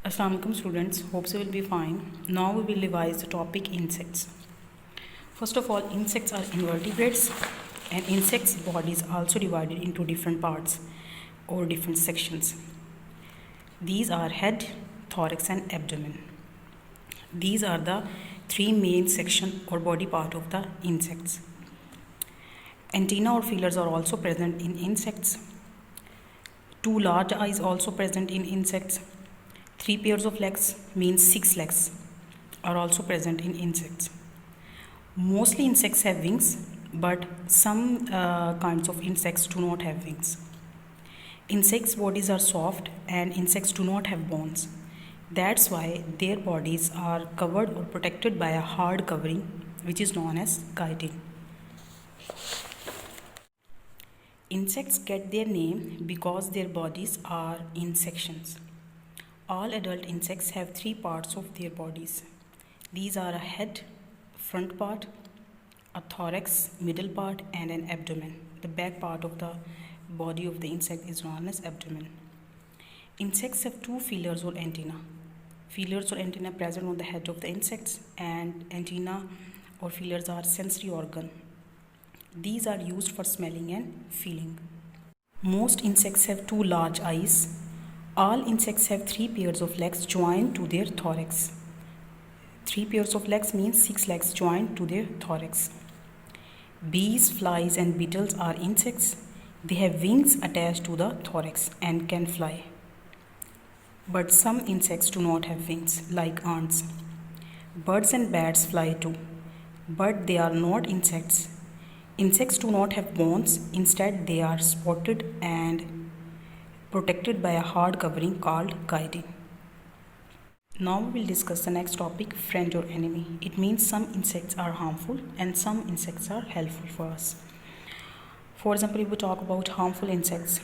Assalamualaikum students, hopes you will be fine. Now we will revise the topic insects. First of all, insects are invertebrates and insects bodies are also divided into different parts or different sections. These are head, thorax and abdomen. These are the three main section or body part of the insects. Antenna or feelers are also present in insects. Two large eyes also present in insects. 3 pairs of legs means 6 legs are also present in insects. Mostly insects have wings, but some kinds of insects do not have wings. Insects' bodies are soft and insects do not have bones. That's why their bodies are covered or protected by a hard covering which is known as chitin. Insects get their name because their bodies are in sections. All adult insects have 3 parts of their bodies. These are a head, front part, a thorax, middle part, and an abdomen. The back part of the body of the insect is known as abdomen. Insects have 2 feelers or antennae. Feelers or antennae present on the head of the insects, and antennae or feelers are sensory organ. These are used for smelling and feeling. Most insects have 2 large eyes. All insects have 3 pairs of legs joined to their thorax. 3 pairs of legs means 6 legs joined to their thorax. Bees, flies and beetles are insects. They have wings attached to the thorax and can fly. But some insects do not have wings, like ants. Birds and bats fly too, but they are not insects. Insects do not have bones, instead they are spotted and protected by a hard covering called chitin. Now we will discuss the next topic, friend or enemy. It means some insects are harmful and some insects are helpful for us. For example, if we talk about harmful insects,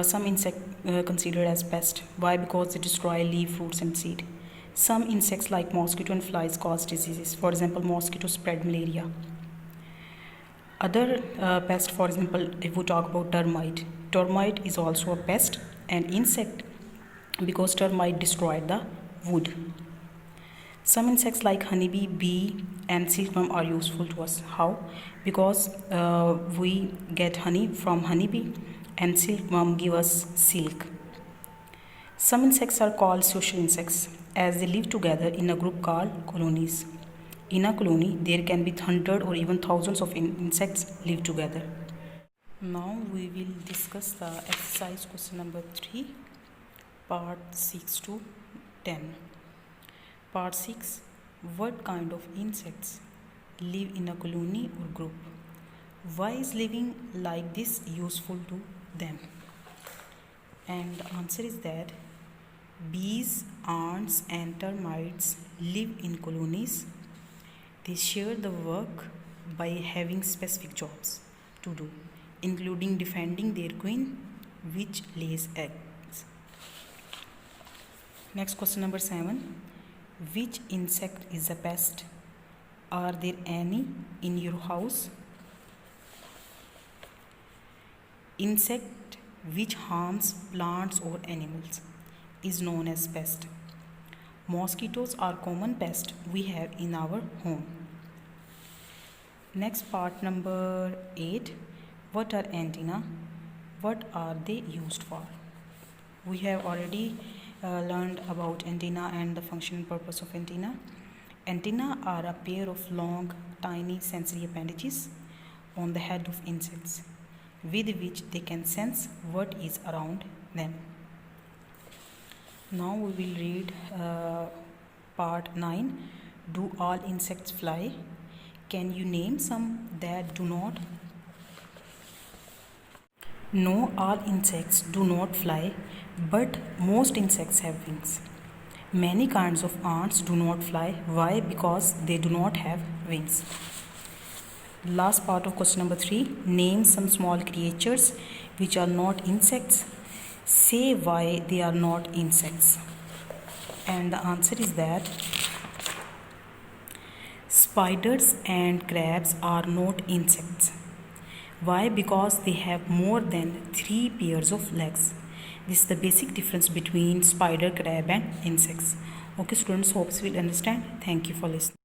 some insects considered as pest. Why? Because they destroy leaf, fruits and seed. Some insects like mosquito and flies cause diseases. For example, mosquitoes spread malaria. Other pest, for example, if we talk about termite. Termite is also a pest and insect because termite destroyed the wood. Some insects like honeybee, bee and silkworm are useful to us. How? Because we get honey from honeybee and silkworm give us silk. Some insects are called social insects as they live together in a group called colonies. In a colony, there can be hundreds or even thousands of insects live together. Now we will discuss the exercise question number 3, part 6 to 10. Part 6. What kind of insects live in a colony or group? Why is living like this useful to them? And the answer is that bees, ants and termites live in colonies. They share the work by having specific jobs to do, including defending their queen, which lays eggs. Next question number 7. Which insect is a pest? Are there any in your house? Insect which harms plants or animals is known as pest. Mosquitoes are common pest we have in our home. Next, part number 8. What are antennae? What are they used for? We have already learned about antenna and the function and purpose of antenna. Antennae are a pair of long, tiny sensory appendages on the head of insects, with which they can sense what is around them. Now we will read part 9. Do all insects fly? Can you name some that do not? No, all insects do not fly, but most insects have wings. Many kinds of ants do not fly. Why? Because they do not have wings. Last part of question number 3. Name some small creatures which are not insects. Say why they are not insects. And the answer is that spiders and crabs are not insects. Why? Because they have more than 3 pairs of legs. This is the basic difference between spider, crab and insects. Okay students, hope you will understand. Thank you for listening.